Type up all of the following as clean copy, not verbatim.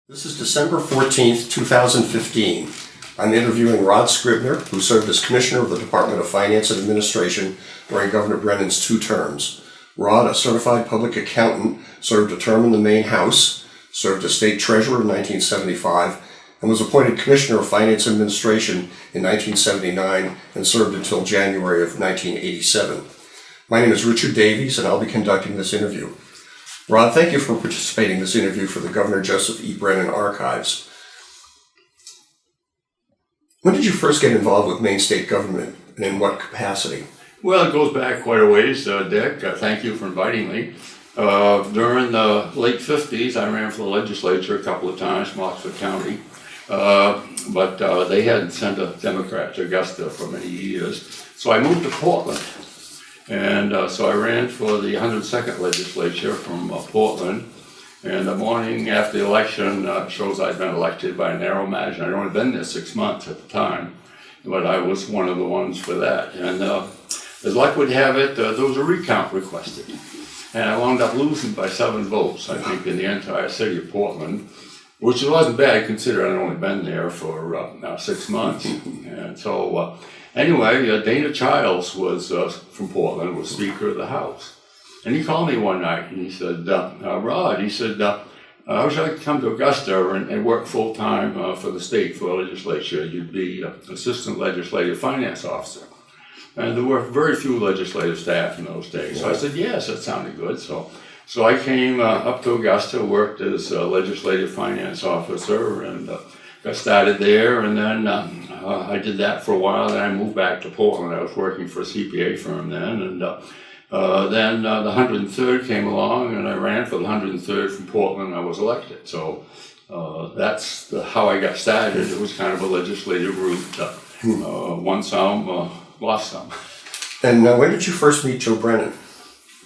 This is December 14th, 2015. I'm interviewing Rod Scribner, who served as Commissioner of the Department of Finance and Administration during Governor Brennan's 2 terms. Rod, a certified public accountant, served a term in the Maine House, served as State Treasurer in 1975, and was appointed Commissioner of Finance and Administration in 1979 and served until January of 1987. My name is Richard Davies, and I'll be conducting this interview. Rod, thank you for participating in this interview for the Governor Joseph E. Brennan Archives. When did you first get involved with Maine state government, and in what capacity? Well, it goes back quite a ways, Dick. Thank you for inviting me. During the late 50s, I ran for the legislature a couple of times from Oxford County, but they hadn't sent a Democrat to Augusta for many years. So I moved to Portland. And so I ran for the 102nd legislature from Portland, and the morning after the election shows I'd been elected by a narrow margin. I'd only been there 6 months at the time, but I was one of the ones for that. And as luck would have it, there was a recount requested, and I wound up losing by 7 votes, I think, in the entire city of Portland, which wasn't bad considering I'd only been there for 6 months. And so anyway, Dana Childs was from Portland, was Speaker of the House. And he called me one night and he said, Rod, he said, I wish I could come to Augusta and work full-time for the state, for the legislature. You'd be Assistant Legislative Finance Officer. And there were very few legislative staff in those days. So I said, yes, that sounded good. So I came up to Augusta, worked as a Legislative Finance Officer, and got started there, and then I did that for a while, then I moved back to Portland. I was working for a CPA firm then, and then the 103rd came along, and I ran for the 103rd from Portland, and I was elected. So that's how I got started. It was kind of a legislative route, won some, lost some. And when did you first meet Joe Brennan?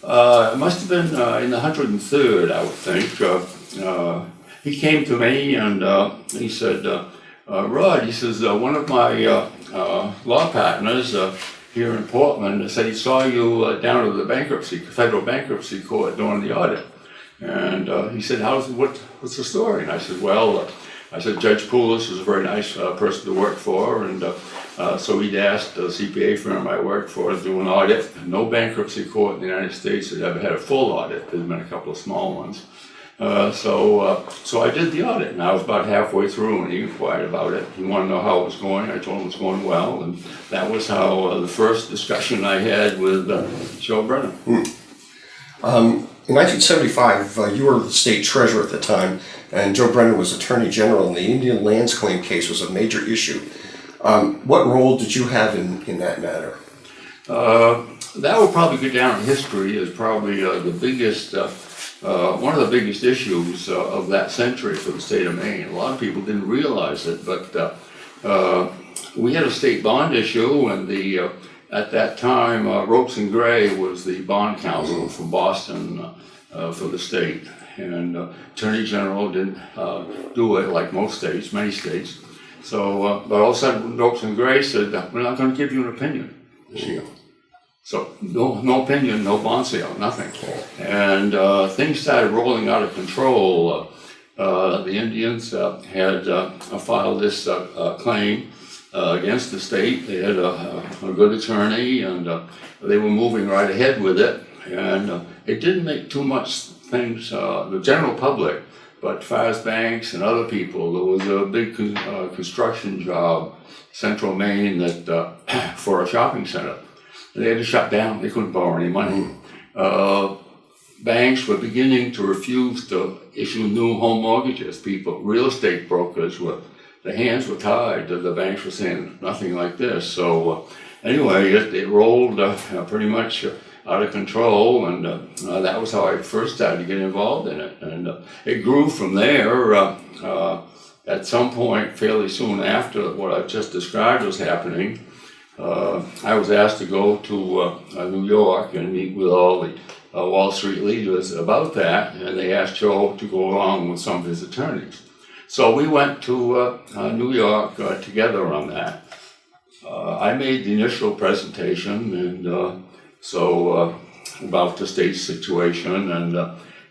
It must have been in the 103rd, I would think. He came to me and he said, Rod, he says, one of my law partners here in Portland said he saw you down at the federal bankruptcy court doing the audit. And he said, what's the story? And I said, well, Judge Poulos is a very nice person to work for, and so he'd asked the CPA firm I worked for to do an audit. No bankruptcy court in the United States had ever had a full audit. There'd been a couple of small ones. So I did the audit, and I was about halfway through, and he inquired about it. He wanted to know how it was going. I told him it was going well, and that was how the first discussion I had with Joe Brennan. In 1975, you were the state treasurer at the time, and Joe Brennan was Attorney General, and the Indian lands claim case was a major issue. What role did you have in that matter? That will probably go down in history as probably the biggest, one of the biggest issues of that century for the state of Maine. A lot of people didn't realize it, but we had a state bond issue, and at that time, Ropes and Gray was the bond counsel from Boston for the state. And Attorney General didn't do it like most states, many states. So, but all of a sudden, Ropes and Gray said, we're not going to give you an opinion this year. So, no opinion, no bond sale, nothing. And things started rolling out of control. The Indians had filed this claim against the state. They had a good attorney, and they were moving right ahead with it. And it didn't make too much things, the general public, but as far as banks and other people, there was a big construction job, Central Maine, that for a shopping center. They had to shut down. They couldn't borrow any money. Banks were beginning to refuse to issue new home mortgages. Real estate brokers their hands were tied. The banks were saying nothing like this. So anyway, it rolled pretty much out of control, and that was how I first started to get involved in it. And it grew from there. At some point, fairly soon after what I've just described was happening, I was asked to go to New York and meet with all the Wall Street leaders about that, and they asked Joe to go along with some of his attorneys. So we went to New York together on that. I made the initial presentation, and so about the state's situation, and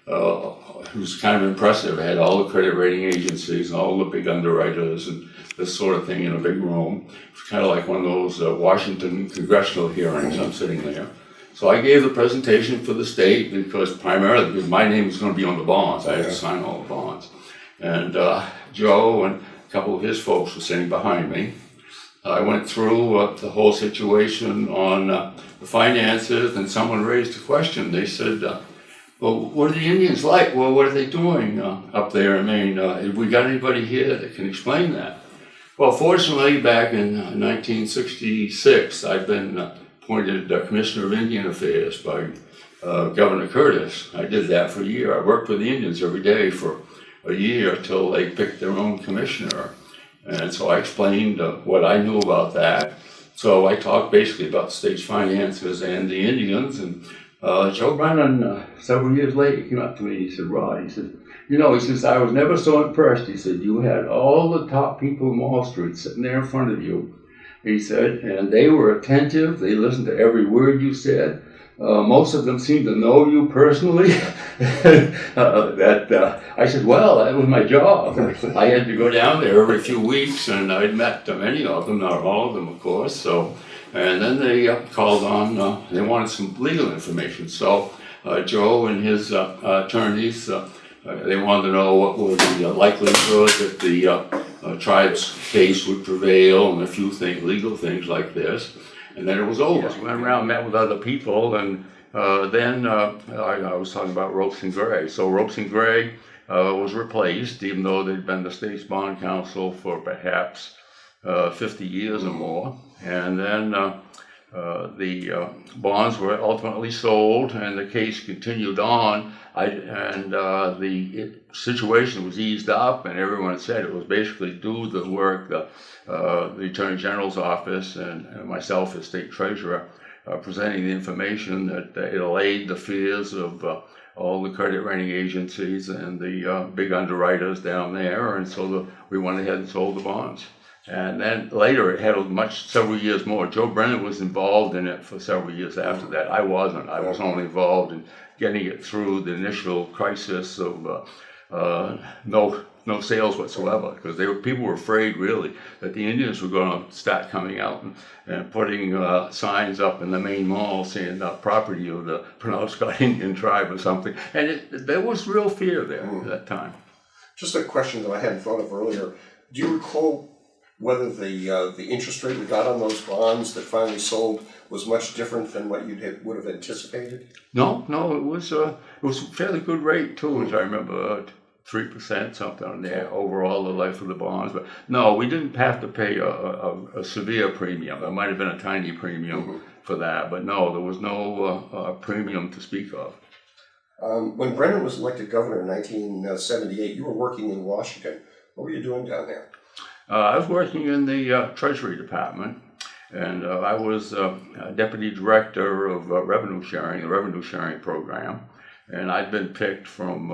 it was kind of impressive. It had all the credit rating agencies and all the big underwriters and this sort of thing in a big room. It's kind of like one of those Washington congressional hearings. I'm sitting there. So I gave the presentation for the state because my name was going to be on the bonds. I had to sign all the bonds. And Joe and a couple of his folks were sitting behind me. I went through the whole situation on the finances, and someone raised a question. They said, well, what are the Indians like? Well, what are they doing up there in Maine? Have we got anybody here that can explain that? Well, fortunately, back in 1966, I'd been appointed Commissioner of Indian Affairs by Governor Curtis. I did that for a year. I worked with the Indians every day for a year till they picked their own commissioner. And so I explained what I knew about that. So I talked basically about the state's finances and the Indians. And Joe Brennan, several years later, came up to me and he said, Rod, he said, I was never so impressed. He said, you had all the top people in Wall Street sitting there in front of you. He said, and they were attentive. They listened to every word you said. Most of them seemed to know you personally. I said, well, that was my job. I had to go down there every few weeks, and I'd met many of them, not all of them, of course. So, and then they called on, they wanted some legal information. So Joe and his attorneys, they wanted to know what were the likelihood that the tribe's case would prevail, and a few legal things like this. And then it was over. Yes, we went around, met with other people, and then I was talking about Ropes and Gray. So Ropes and Gray was replaced, even though they'd been the state's bond counsel for perhaps 50 years or more. And then the bonds were ultimately sold, and the case continued on. The situation was eased up, and everyone said it was basically due to the work the Attorney General's office and myself as State Treasurer presenting the information that it allayed the fears of all the credit rating agencies and the big underwriters down there, and so we went ahead and sold the bonds. And then later it had several years more. Joe Brennan was involved in it for several years after that. I wasn't. I was only involved in getting it through the initial crisis of no sales whatsoever, because people were afraid really that the Indians were going to start coming out and putting signs up in the main mall saying property of the Penobscot Indian tribe or something. And there was real fear there at that time. Just a question that I hadn't thought of earlier. Do you recall whether the interest rate we got on those bonds that finally sold was much different than what you would have anticipated? No, it was a fairly good rate too, as I remember, 3% something on there overall the life of the bonds. But no, we didn't have to pay a severe premium. There might have been a tiny premium for that, but no, there was no premium to speak of. When Brennan was elected governor in 1978, you were working in Washington. What were you doing down there? I was working in the Treasury Department, and I was Deputy Director of Revenue Sharing, the Revenue Sharing Program, and I'd been picked from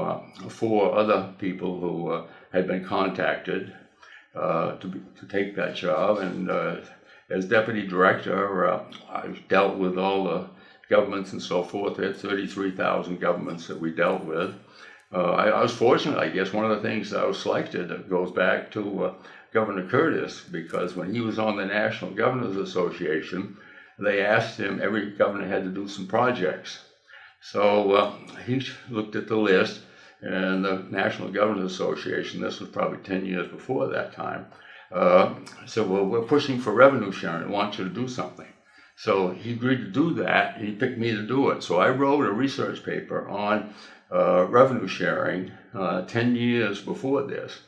4 other people who had been contacted to take that job, and as Deputy Director, I dealt with all the governments and so forth. There had 33,000 governments that we dealt with. I was fortunate, I guess. One of the things that I was selected that goes back to Governor Curtis, because when he was on the National Governors Association, they asked him, every governor had to do some projects. So he looked at the list, and the National Governors Association, this was probably 10 years before that time, said, well, we're pushing for revenue sharing, I want you to do something. So he agreed to do that, and he picked me to do it. So I wrote a research paper on revenue sharing 10 years before this.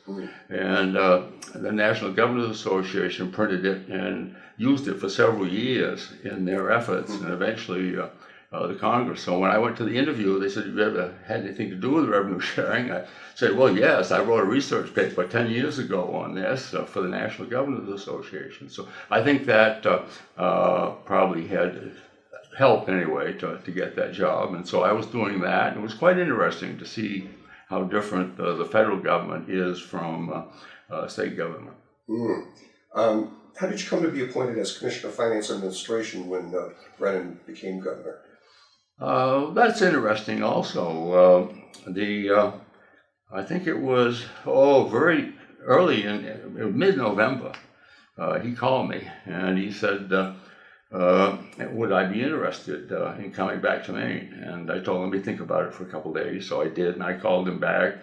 And the National Governors Association printed it and used it for several years in their efforts, and eventually the Congress. So when I went to the interview, they said, have you ever had anything to do with revenue sharing? I said, well, yes, I wrote a research paper 10 years ago on this for the National Governors Association. So I think that probably had helped anyway to get that job. And so I was doing that, and it was quite interesting to see how different the federal government is from state government. How did you come to be appointed as Commissioner of Finance and Administration when Brennan became governor? That's interesting also. I think it was, very early in mid-November. He called me and he said, would I be interested in coming back to Maine? And I told him to think about it for a couple of days. So I did, and I called him back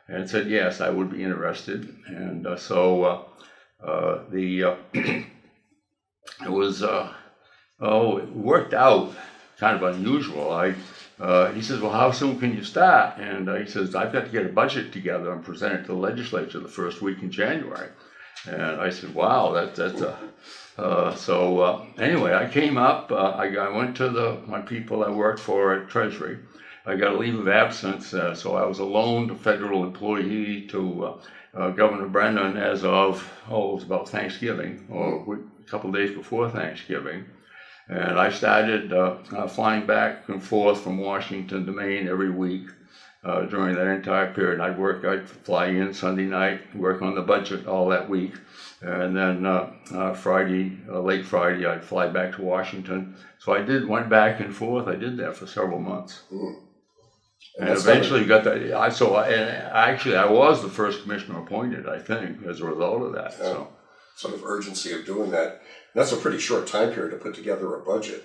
and said, yes, I would be interested. And it was, it worked out kind of unusual. He says, well, how soon can you start? And he says, I've got to get a budget together and present it to the legislature the first week in January. And I said, wow, anyway, I came up, I went to my people I worked for at Treasury. I got a leave of absence, so I was a loaned federal employee to Governor Brennan as of, it was about Thanksgiving, or a couple of days before Thanksgiving. And I started flying back and forth from Washington to Maine every week during that entire period. I'd fly in Sunday night, work on the budget all that week. And then late Friday, I'd fly back to Washington. So went back and forth. I did that for several months. And eventually got that. I was the first commissioner appointed, I think, as a result of that. So sort of urgency of doing that. That's a pretty short time period to put together a budget.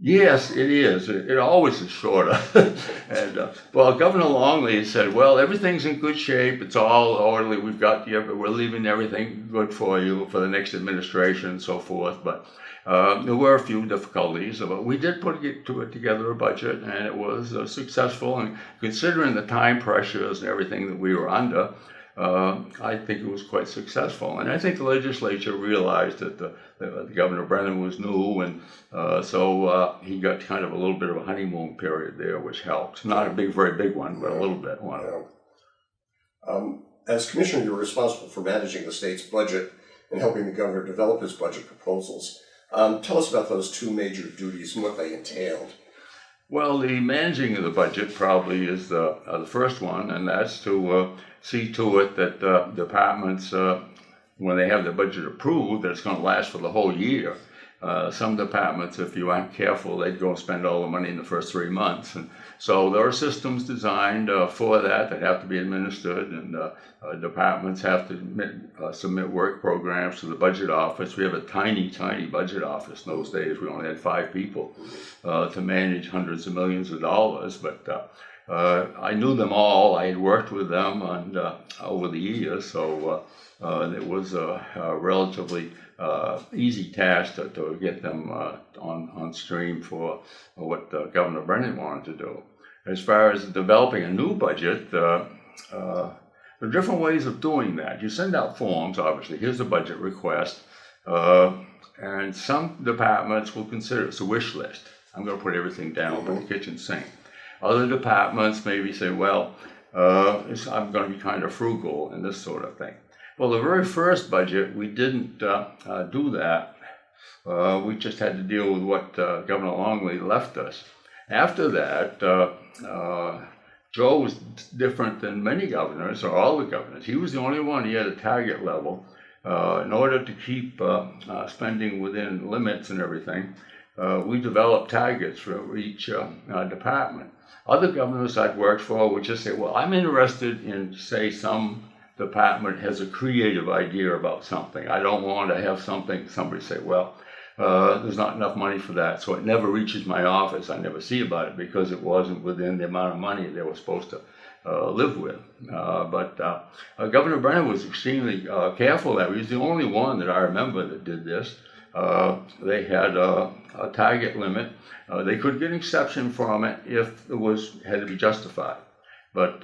Yes, it is. It always is shorter. And Governor Longley said, well, everything's in good shape. It's all orderly. We're leaving everything good for you for the next administration and so forth. But there were a few difficulties. But we did put together a budget, and it was successful. And considering the time pressures and everything that we were under, I think it was quite successful. And I think the legislature realized that the Governor Brennan was new, and so he got kind of a little bit of a honeymoon period there, which helped. Not a very big one, but a little bit. As commissioner, you were responsible for managing the state's budget and helping the governor develop his budget proposals. Tell us about those two major duties and what they entailed. Well, the managing of the budget probably is the first one, and that's to see to it that departments, when they have the budget approved, that it's going to last for the whole year. Some departments, if you aren't careful, they'd go and spend all the money in the first 3 months. And so there are systems designed for that have to be administered, and departments have to submit work programs to the budget office. We have a tiny, tiny budget office in those days. We only had 5 people to manage hundreds of millions of dollars, but I knew them all. I had worked with them over the years, so it was a relatively easy task to get them on stream for what Governor Brennan wanted to do. As far as developing a new budget, there are different ways of doing that. You send out forms, obviously. Here's the budget request, and some departments will consider it's a wish list. I'm going to put everything down but the kitchen sink. Other departments maybe say, well, I'm going to be kind of frugal and this sort of thing. Well, the very first budget, we didn't do that. We just had to deal with what Governor Longley left us. After that, Joe was different than many governors, or all the governors. He was the only one. He had a target level. In order to keep spending within limits and everything, we developed targets for each department. Other governors I'd worked for would just say, well, I'm interested in, say, some department has a creative idea about something. I don't want to have somebody say, well, there's not enough money for that, so it never reaches my office. I never see about it because it wasn't within the amount of money they were supposed to live with. But Governor Brennan was extremely careful that he was the only one that I remember that did this. They had a target limit. They could get an exception from it if it had to be justified. But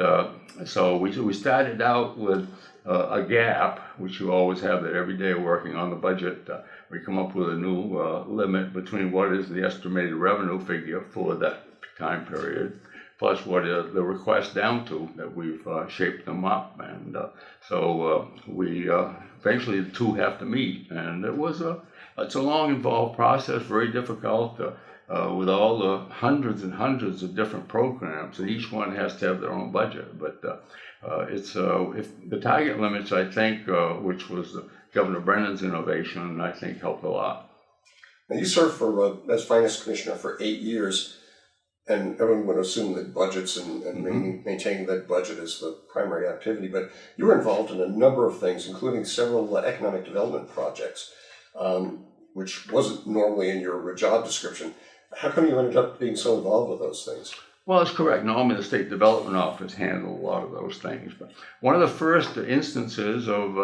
so we started out with a gap, which you always have that every day working on the budget. We come up with a new limit between what is the estimated revenue figure for that time period, plus what the request down to that we've shaped them up. And so we eventually the two have to meet. And it's a long, involved process, very difficult. With all the hundreds and hundreds of different programs, and each one has to have their own budget. But if the target limits, I think, which was Governor Brennan's innovation, I think helped a lot. Now you served as finance commissioner for 8 years. and everyone would assume that budgets and maintaining that budget is the primary activity, but you were involved in a number of things, including several economic development projects, which wasn't normally in your job description. How come you ended up being so involved with those things? Well, that's correct. Normally, the State Development Office handled a lot of those things. But one of the first instances of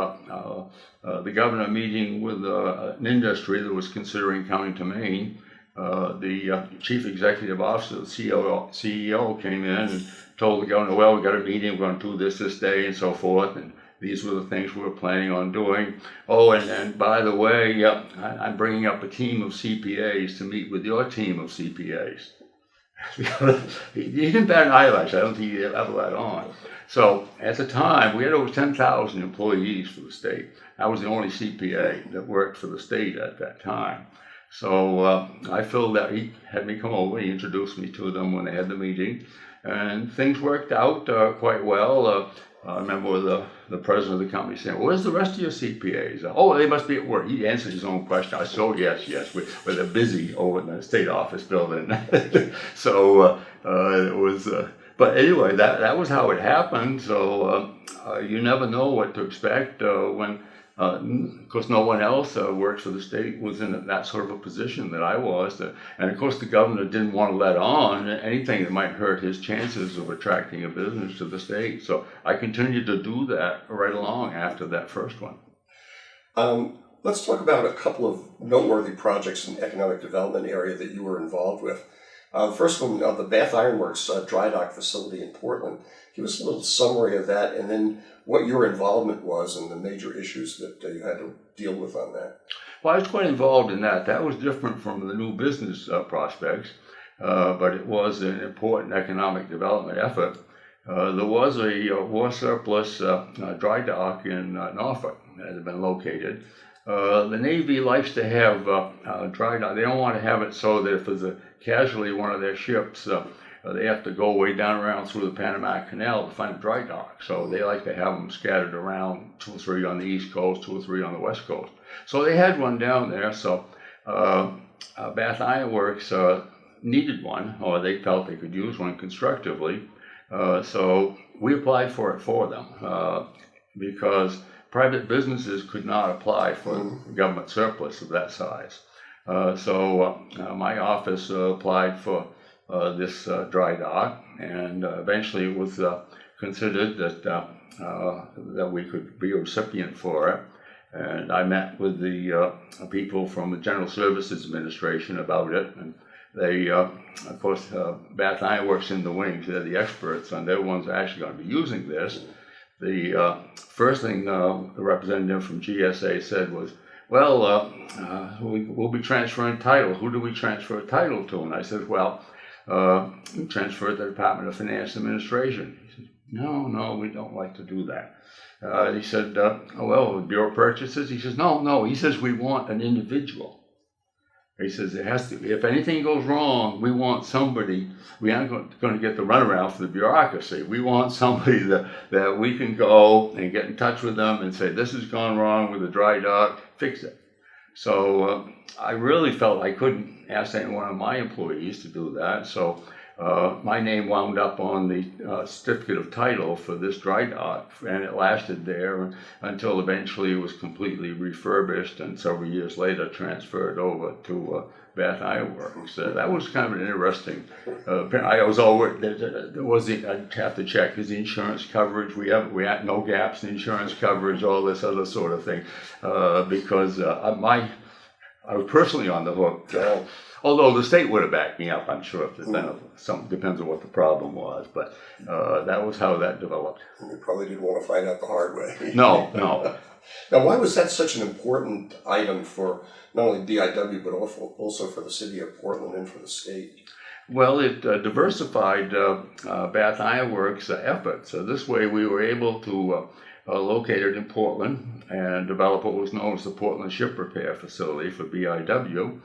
the governor meeting with an industry that was considering coming to Maine, the chief executive officer, the CEO came in and told the governor, well, we got a meeting, we're going to do this day and so forth. And these were the things we were planning on doing. Oh, and by the way, I'm bringing up a team of CPAs to meet with your team of CPAs. He didn't bat an eyelash. I don't think he ever let on. So at the time, we had over 10,000 employees for the state. I was the only CPA that worked for the state at that time. So I felt that he had me come over. He introduced me to them when they had the meeting. And things worked out quite well. I remember the president of the company saying, "Where's the rest of your CPAs?" "Oh, they must be at work." He answered his own question. I said, "Oh, yes, they're busy over in the state office building." So it was, but anyway, that was how it happened. So you never know what to expect when, of course, no one else works for the state was in that sort of a position that I was. And of course, the governor didn't want to let on anything that might hurt his chances of attracting a business to the state. So I continued to do that right along after that first one. Let's talk about a couple of noteworthy projects in the economic development area that you were involved with. First one, the Bath Iron Works dry dock facility in Portland. Give us a little summary of that, and then what your involvement was and the major issues that you had to deal with on that. Well, I was quite involved in that. That was different from the new business prospects, but it was an important economic development effort. There was a war surplus dry dock in Norfolk that had been located. The Navy likes to have dry dock. They don't want to have it so that if there's a casualty of one of their ships, they have to go way down around through the Panama Canal to find a dry dock. So they like to have them scattered around, 2 or 3 on the East Coast, 2 or 3 on the West Coast. So they had one down there. So Bath Iron Works needed one, or they felt they could use one constructively. So we applied for it for them because private businesses could not apply for government surplus of that size. So my office applied for this dry dock, and eventually it was considered that we could be a recipient for it. And I met with the people from the General Services Administration about it, and they, of course, Bath Iron Works in the wings. They're the experts, and they're the ones actually going to be using this. The first thing the representative from GSA said was, well, we'll be transferring title. Who do we transfer title to? And I said, well, transfer it to the Department of Finance Administration. He said, no, we don't like to do that. He said, well, Bureau Purchases? He says, no. He says, we want an individual. He says, it has to, if anything goes wrong, we want somebody, we aren't going to get the runaround for the bureaucracy. We want somebody that we can go and get in touch with them and say, this has gone wrong with the dry dock, fix it. So I really felt I couldn't ask any one of my employees to do that. So my name wound up on the certificate of title for this dry dock, and it lasted there until eventually it was completely refurbished and several years later transferred over to Bath Iron Works. That was kind of an interesting. I was always there was I'd have to check is the insurance coverage. We had no gaps in insurance coverage, all this other sort of thing, because I was personally on the hook. Although the state would have backed me up, I'm sure, if there's been some, depends on what the problem was. But that was how that developed. And you probably didn't want to find out the hard way. No. Now, why was that such an important item for not only BIW, but also for the city of Portland and for the state? Well, it diversified Bath Iron Works' efforts. So this way we were able to locate it in Portland and develop what was known as the Portland Ship Repair Facility for BIW.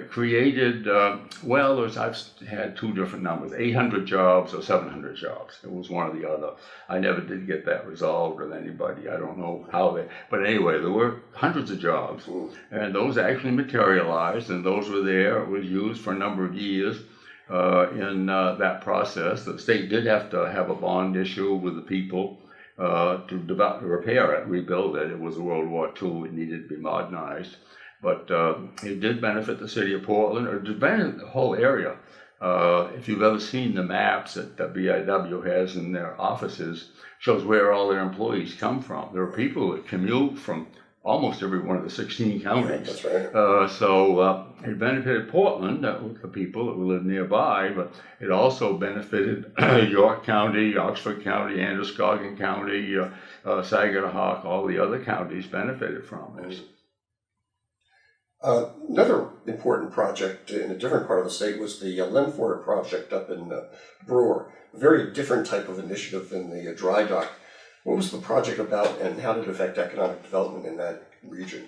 Created, I've had 2 different numbers, 800 jobs or 700 jobs. It was one or the other. I never did get that resolved with anybody. I don't know how but anyway, there were hundreds of jobs, and those actually materialized, and those were there. It was used for a number of years. in that process. The state did have to have a bond issue with the people to repair it, rebuild it. It was World War II. It needed to be modernized. But it did benefit the city of Portland. It did benefit the whole area. If you've ever seen the maps that the BIW has in their offices, shows where all their employees come from. There are people that commute from almost every one of the 16 counties. That's right. So it benefited Portland, the people that live nearby, but it also benefited York County, Oxford County, Androscoggin County, Saginaw, all the other counties benefited from this. Another important project in a different part of the state was the Lemforder project up in Brewer. A very different type of initiative than the dry dock. What was the project about, and how did it affect economic development in that region?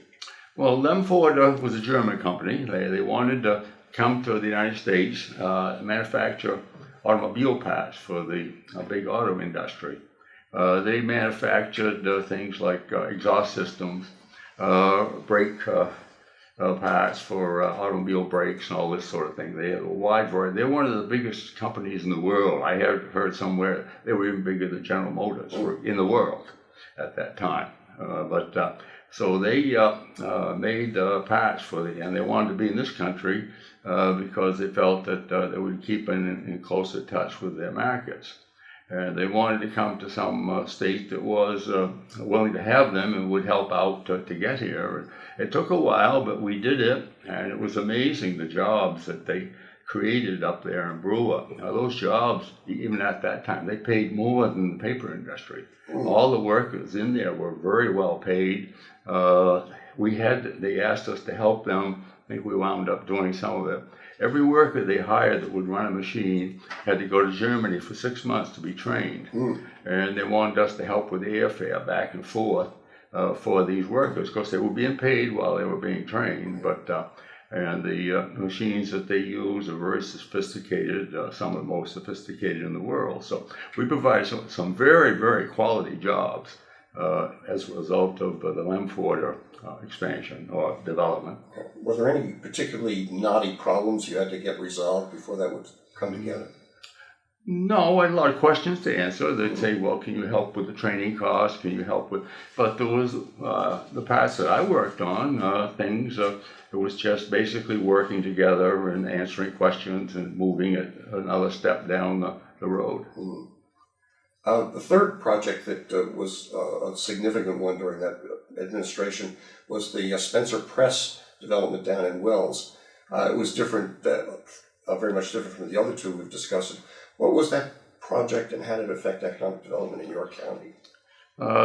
Well, Lemforder was a German company. They wanted to come to the United States, manufacture automobile parts for the big auto industry. They manufactured things like exhaust systems, brake parts for automobile brakes and all this sort of thing. They have a wide variety. They're one of the biggest companies in the world. I had heard somewhere they were even bigger than General Motors in the world at that time. So they made parts for and they wanted to be in this country because they felt that they would keep in closer touch with their markets. And they wanted to come to some state that was willing to have them and would help out to get here. It took a while, but we did it, and it was amazing the jobs that they created up there in Brewer. Those jobs, even at that time, they paid more than the paper industry. All the workers in there were very well paid. They asked us to help them. I think we wound up doing some of it. Every worker they hired that would run a machine had to go to Germany for 6 months to be trained. And they wanted us to help with the airfare back and forth for these workers. Of course, they were being paid while they were being trained, and the machines that they use are very sophisticated, some of the most sophisticated in the world. So we provide some very, very quality jobs as a result of the Lemforder expansion or development. Were there any particularly knotty problems you had to get resolved before that would come together? No, I had a lot of questions to answer. They'd say, well, can you help with the training costs? Can you help with... But there was the parts that I worked on, it was just basically working together and answering questions and moving it another step down the road. The third project that was a significant one during that administration was the Spencer Press development down in Wells. It was different, very much different from the other two we've discussed. What was that project, and how did it affect economic development in York County?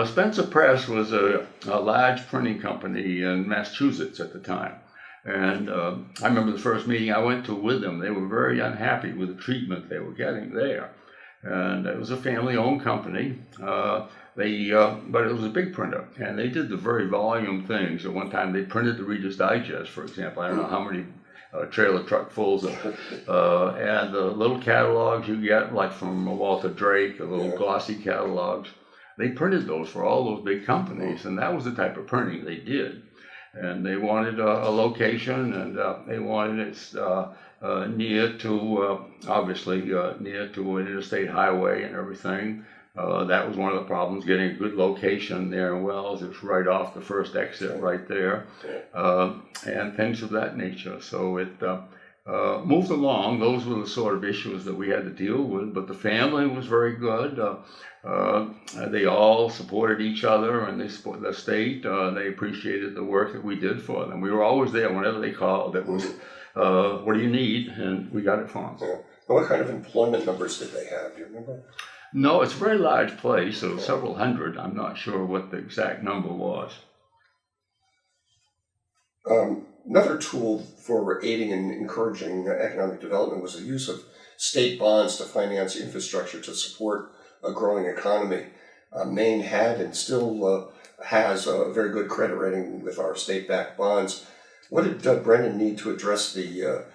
Spencer Press was a large printing company in Massachusetts at the time. And I remember the first meeting I went to with them. They were very unhappy with the treatment they were getting there. And it was a family-owned company. But it was a big printer, and they did the very volume things. At one time, they printed the Reader's Digest, for example. I don't know how many trailer truck fulls and the little catalogs you get, like from Walter Drake, the little glossy catalogs. They printed those for all those big companies, and that was the type of printing they did. And they wanted a location, and they wanted it near to, obviously, near to an interstate highway and everything. That was one of the problems, getting a good location there in Wells. It's right off the first exit right there, and things of that nature. So it moved along. Those were the sort of issues that we had to deal with, but the family was very good. They all supported each other, and they supported the state. They appreciated the work that we did for them. We were always there whenever they called. It was, what do you need? And we got it for them. Yeah. What kind of employment numbers did they have? Do you remember? No, it's a very large place, so several hundred. I'm not sure what the exact number was. Another tool for aiding and encouraging economic development was the use of state bonds to finance infrastructure to support a growing economy. Maine had and still has a very good credit rating with our state-backed bonds. What did Brennan need to address the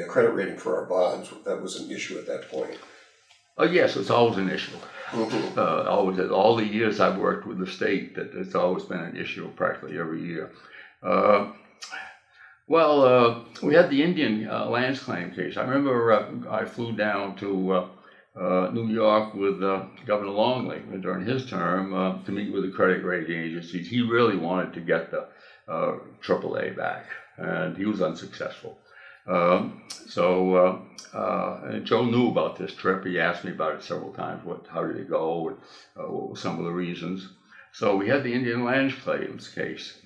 credit rating for our bonds? That was an issue at that point. Yes, it's always an issue. Always, all the years I've worked with the state, that it's always been an issue practically every year. Well, we had the Indian lands claim case. I remember I flew down to New York with Governor Longley during his term to meet with the credit rating agencies. He really wanted to get the AAA back, and he was unsuccessful. And Joe knew about this trip. He asked me about it several times. How did it go? And what were some of the reasons? So we had the Indian land claims case,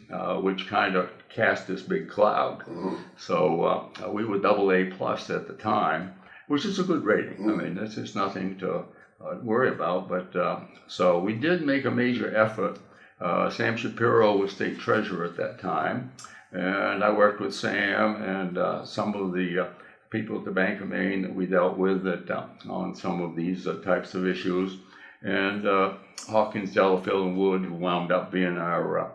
which kind of cast this big cloud. Mm-hmm. So we were AA plus at the time, which is a good rating. Mm-hmm. I mean, that's just nothing to worry about. But so we did make a major effort. Sam Shapiro was state treasurer at that time, and I worked with Sam and some of the people at the Bank of Maine that we dealt with on some of these types of issues. And Hawkins, Delafield, and Wood, who wound up being our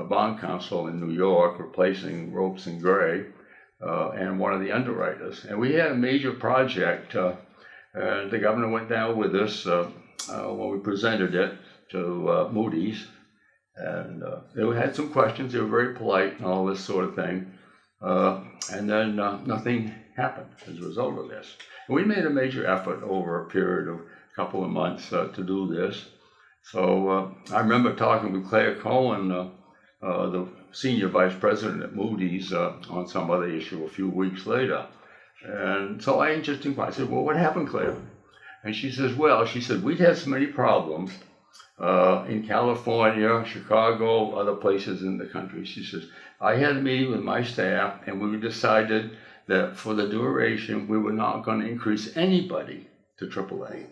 bond counsel in New York, replacing Ropes and Gray, and one of the underwriters. And we had a major project, and the governor went down with us when we presented it to Moody's. And they had some questions. They were very polite and all this sort of thing. And then nothing happened as a result of this. And we made a major effort over a period of a couple of months to do this. So I remember talking with Claire Cohen, the senior vice president at Moody's, on some other issue a few weeks later. And so I just inquired. I said, well, what happened, Claire? And she says, well, we'd had so many problems in California, Chicago, other places in the country. She says, I had a meeting with my staff, and we decided that for the duration, we were not going to increase anybody to AAA.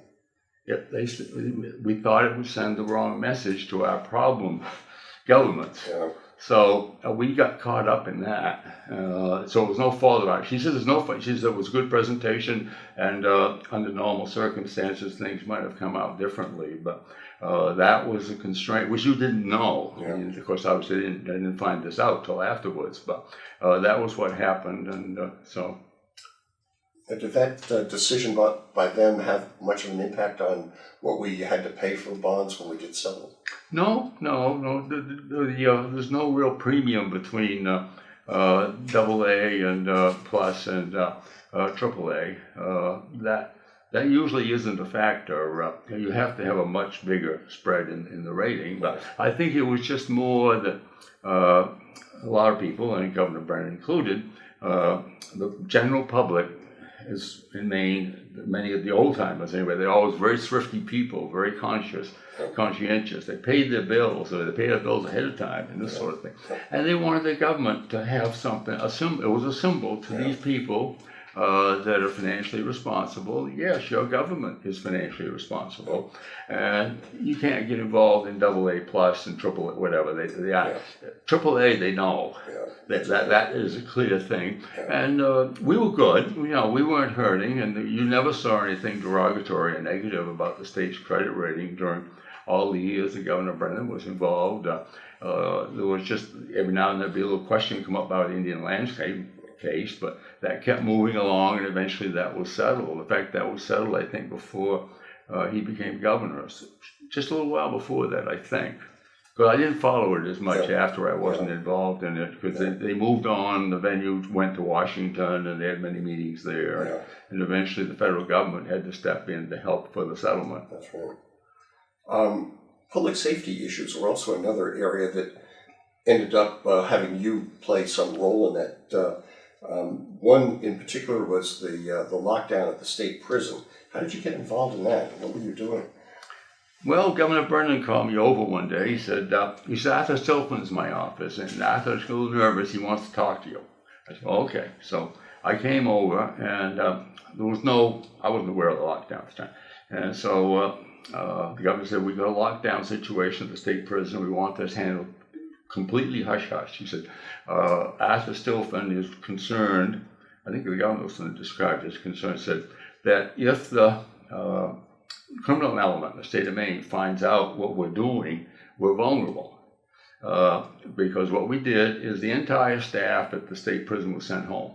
We thought it would send the wrong message to our problem governments. Yeah. So we got caught up in that. So it was no fault of ours. She says she said it was a good presentation, and under normal circumstances, things might have come out differently. But that was a constraint, which you didn't know. Yeah. And of course, obviously, I didn't find this out till afterwards. But that was what happened, and so. Did that decision by them have much of an impact on what we had to pay for bonds when we did settle? No. There's no real premium between AA and plus and AAA. That usually isn't a factor. You have to have a much bigger spread in the rating. But I think it was just more that a lot of people, and Governor Brennan included, the general public is in Maine, many of the old timers anyway, they're always very thrifty people, very conscientious. They paid their bills, or they paid their bills ahead of time, and this sort of thing. And they wanted the government to have something, it was a symbol to these people that are financially responsible. Yes, your government is financially responsible, and you can't get involved in AA plus and AAA, whatever they are. AAA, they know that is a clear thing, and we were good. We weren't hurting, and you never saw anything derogatory or negative about the state's credit rating during all the years that Governor Brennan was involved. There was just every now and then be a little question come up about the Indian landscape case, but that kept moving along, and eventually that was settled. In fact, that was settled, I think, before he became governor. Just a little while before that, I think. Because I didn't follow it as much after I wasn't involved in it, because they moved on, the venue went to Washington, and they had many meetings there. And eventually the federal government had to step in to help for the settlement. That's right. Public safety issues were also another area that ended up having you play some role in that. One in particular was the lockdown at the state prison. How did you get involved in that? What were you doing? Well, Governor Brennan called me over one day. He said, Arthur Stilpin's in my office, and Arthur's a little nervous. He wants to talk to you. I said, okay. So I came over, and I wasn't aware of the lockdown at the time. And so the governor said, we got a lockdown situation at the state prison. We want this handled completely hush-hush. He said, Arthur Stilpin is concerned, I think the governor was going to describe his concern, said that if the criminal element in the state of Maine finds out what we're doing, we're vulnerable. Because what we did is the entire staff at the state prison was sent home.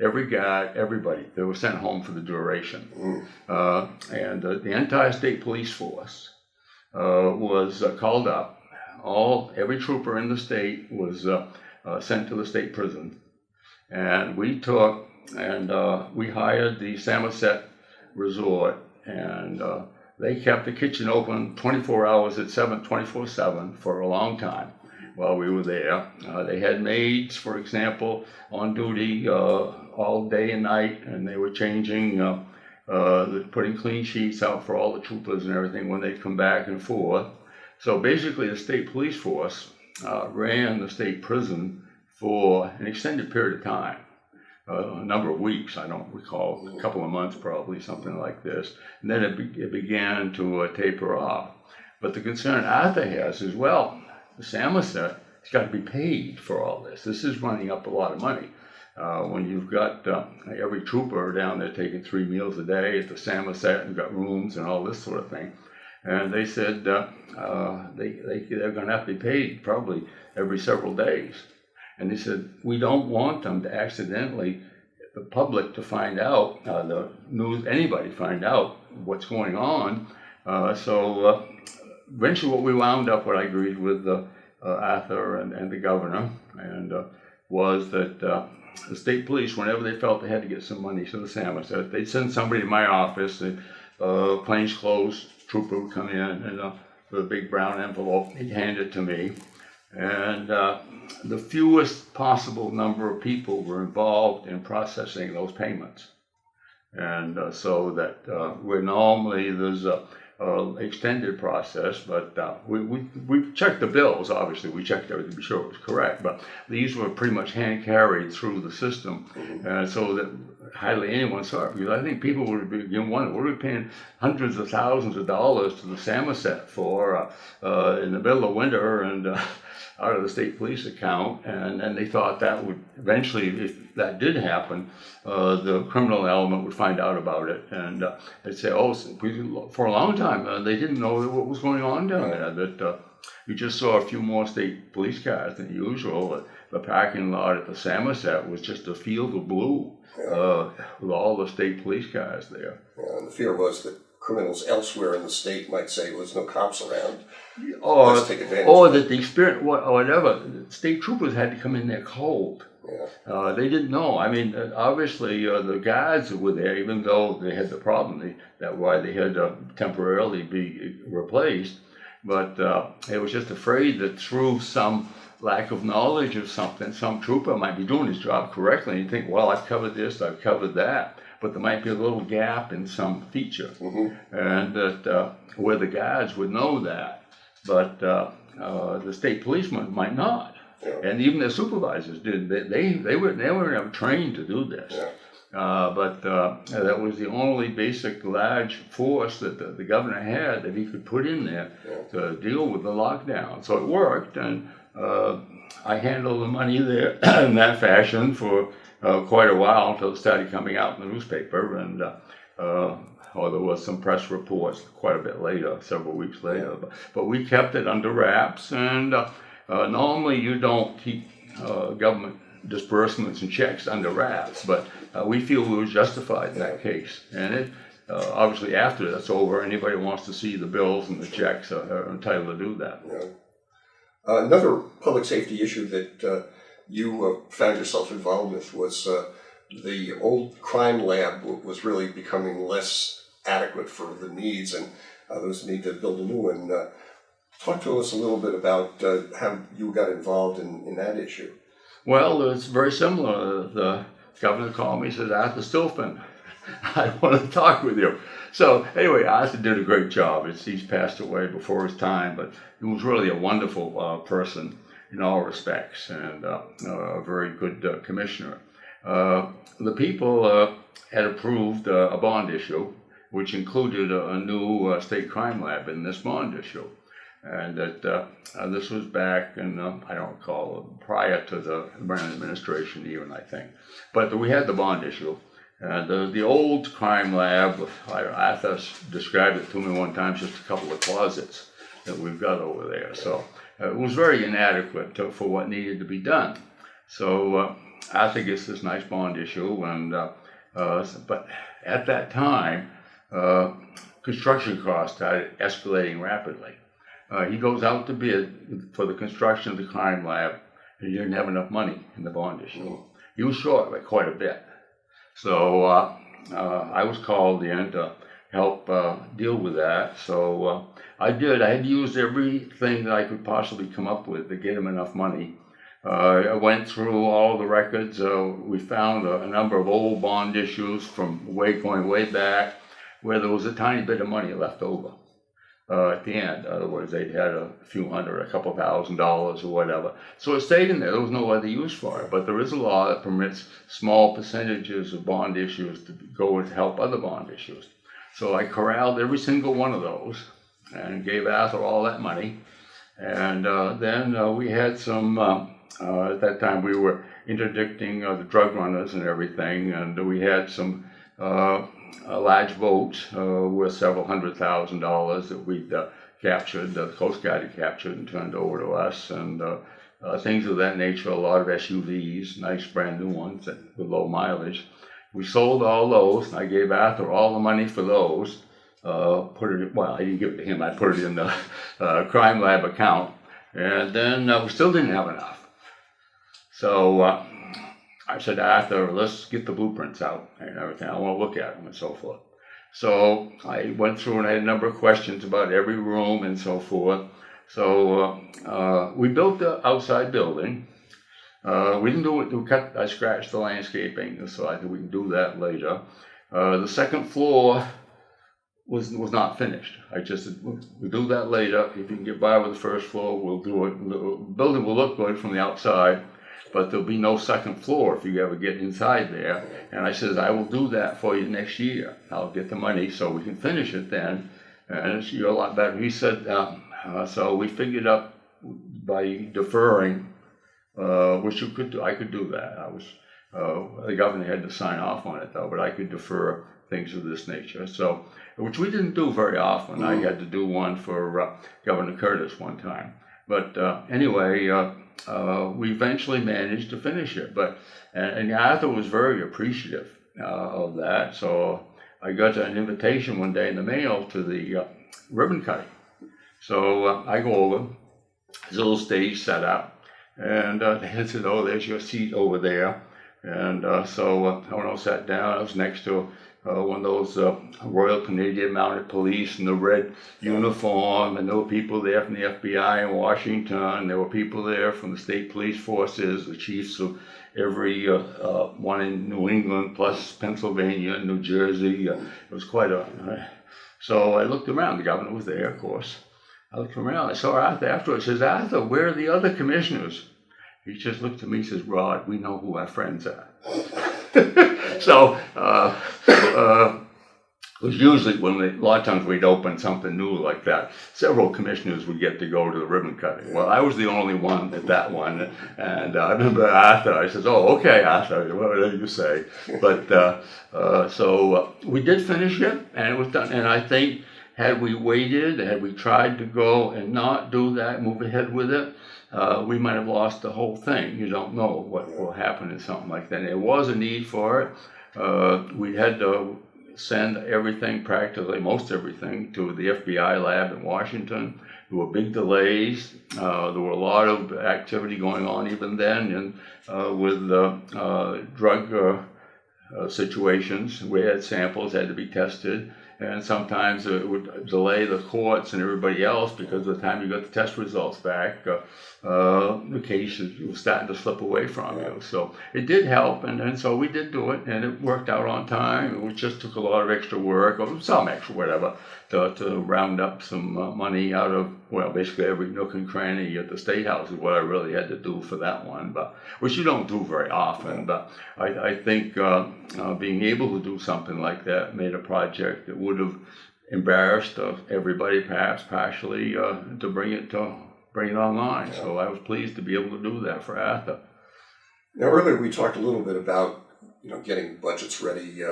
Every guard, everybody, they were sent home for the duration. And the entire state police force was called up. Every trooper in the state was sent to the state prison, And we took and we hired the Samoset Resort, and they kept the kitchen open 24 hours at 24/7 for a long time while we were there. They had maids, for example, on duty all day and night, and they were changing, putting clean sheets out for all the troopers and everything when they'd come back and forth. So basically, the state police force ran the state prison for an extended period of time. A number of weeks, I don't recall, a couple of months probably, something like this. And then it began to taper off. But the concern Arthur has is, well, the Samoset has got to be paid for all this. This is running up a lot of money. When you've got every trooper down there taking 3 meals a day at the Samoset and got rooms and all this sort of thing. And they said they're going to have to be paid probably every several days. And they said, we don't want them to accidentally, the public to find out, the news, anybody find out what's going on. So eventually what we wound up, what I agreed with Arthur and the governor, and was that the state police, whenever they felt they had to get some money to the Samoset, they'd send somebody to my office, the plainclothes trooper would come in and with a big brown envelope, he'd hand it to me. And the fewest possible number of people were involved in processing those payments. And so that where normally there's a extended process, but we checked the bills, obviously. We checked everything to be sure it was correct, but these were pretty much hand carried through the system. So that hardly anyone saw it, because I think people would begin wondering, what are we paying hundreds of thousands of dollars to the Samoset for in the middle of winter and out of the state police account? And they thought that would eventually, if that did happen, the criminal element would find out about it, and they'd say, oh, for a long time they didn't know what was going on down there, that you just saw a few more state police cars than usual. The parking lot at the Samoset was just a field of blue with all the state police cars there. Yeah, and the fear was that criminals elsewhere in the state might say, well, there's no cops around. Or, take advantage or of it. that the experience, whatever, state troopers had to come in there cold. Yeah. They didn't know. I mean, obviously, the guards were there, even though they had the problem. That's why they had to temporarily be replaced. But they was just afraid that through some lack of knowledge of something, some trooper might be doing his job correctly, and you think, well, I've covered this, I've covered that. But there might be a little gap in some feature, and that where the guards would know that, but the state policemen might not. Yeah. And even the supervisors did. They were never trained to do this. Yeah. But that was the only basic large force that the governor had that he could put in there to deal with the lockdown. So it worked, and I handled the money there in that fashion for quite a while until it started coming out in the newspaper, and or there was some press reports quite a bit later, several weeks later. But we kept it under wraps, and normally you don't keep government disbursements and checks under wraps, but we feel we were justified in that case. And it obviously after that's over, anybody who wants to see the bills and the checks are entitled to do that. Yeah. Another public safety issue that you found yourself involved with was the old crime lab was really becoming less adequate for the needs, and there was a need to build a new one. Talk to us a little bit about how you got involved in that issue. Well, it's very similar. The governor called me and said, Arthur Stilfen, I want to talk with you. So anyway, Arthur did a great job. He's passed away before his time, but he was really a wonderful person in all respects, and a very good commissioner. The people had approved a bond issue, which included a new state crime lab in this bond issue. And that this was back in, I don't recall, prior to the Brennan administration even, I think. But we had the bond issue. The old crime lab, Arthur described it to me one time, just a couple of closets that we've got over there. So it was very inadequate for what needed to be done. So Arthur gets this nice bond issue, and but at that time, construction costs started escalating rapidly. He goes out to bid for the construction of the crime lab, and he didn't have enough money in the bond issue. he was short by quite a bit. So I was called in to help deal with that. So I did. I had used everything that I could possibly come up with to get him enough money. I went through all the records. We found a number of old bond issues from going way back, where there was a tiny bit of money left over at the end. In other words, they'd had a few hundred, a couple $1,000s or whatever. So it stayed in there. There was no other use for it. But there is a law that permits small percentages of bond issues to go to help other bond issues. So I corralled every single one of those and gave Arthur all that money. And then we had some, at that time we were interdicting the drug runners and everything, and we had some large boats worth several $100,000 that we'd captured, the Coast Guard had captured and turned over to us, and things of that nature, a lot of SUVs, nice brand new ones with low mileage. We sold all those. I gave Arthur all the money for those. I didn't give it to him. I put it in the crime lab account. And then we still didn't have enough. So I said to Arthur, let's get the blueprints out and everything. I want to look at them and so forth. So I went through and I had a number of questions about every room and so forth. So we built the outside building. We didn't do it. I scratched the landscaping, so I think we can do that later. The second floor was not finished. I just said, we'll do that later. If you can get by with the first floor, we'll do it. The building will look good from the outside, but there'll be no second floor if you ever get inside there. And I said, I will do that for you next year. I'll get the money so we can finish it then, and you're a lot better. He said, so we figured out by deferring, which you could do. I could do that. The governor had to sign off on it though, but I could defer things of this nature. So, which we didn't do very often. I had to do one for Governor Curtis one time. But anyway, we eventually managed to finish it. And Arthur was very appreciative of that. So I got an invitation one day in the mail to the ribbon cutting. So I go over. There's a little stage set up. And they said, oh, there's your seat over there. And so when I sat down, I was next to one of those Royal Canadian Mounted Police in the red uniform, and there were people there from the FBI in Washington. There were people there from the state police forces, the chiefs of every one in New England, plus Pennsylvania and New Jersey. It was quite a... So I looked around. The governor was there, of course. I looked around. I saw Arthur afterwards. I says, Arthur, where are the other commissioners? He just looked at me and says, Rod, we know who our friends are. So it was usually a lot of times we'd open something new like that, several commissioners would get to go to the ribbon cutting. Well, I was the only one at that one, and I remember Arthur, I said, oh, okay, Arthur, whatever you say. But so we did finish it, and it was done. And I think had we waited, had we tried to go and not do that, move ahead with it, we might have lost the whole thing. You don't know what will happen in something like that. And there was a need for it. We had to send everything, practically most everything, to the FBI lab in Washington. There were big delays. There were a lot of activity going on even then, and with drug situations. We had samples that had to be tested. And sometimes it would delay the courts and everybody else because by the time you got the test results back, the case was starting to slip away from you. So it did help, and so we did do it, and it worked out on time. It just took a lot of extra work, or some extra whatever, to round up some money out of, well, basically every nook and cranny at the State House is what I really had to do for that one, but which you don't do very often. But I think being able to do something like that made a project that would have embarrassed everybody, perhaps partially, to bring it online. Yeah. So I was pleased to be able to do that for Arthur. Now, earlier we talked a little bit about getting budgets ready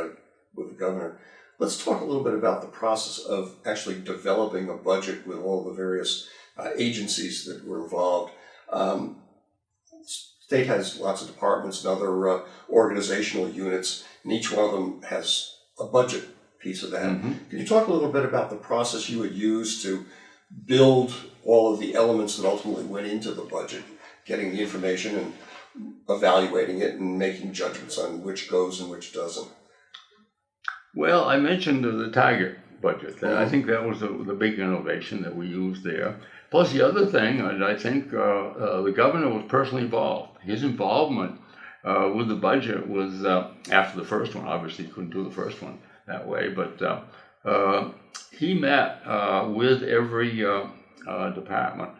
with the governor. Let's talk a little bit about the process of actually developing a budget with all the various agencies that were involved. State has lots of departments and other organizational units, and each one of them has a budget piece of that. Mm-hmm. Can you talk a little bit about the process you would use to build all of the elements that ultimately went into the budget, getting the information and evaluating it and making judgments on which goes and which doesn't. Well, I mentioned the target budget. I think that was the big innovation that we used there. Plus, the other thing, and I think the governor was personally involved. His involvement with the budget was after the first one. Obviously, he couldn't do the first one that way, but he met with every department.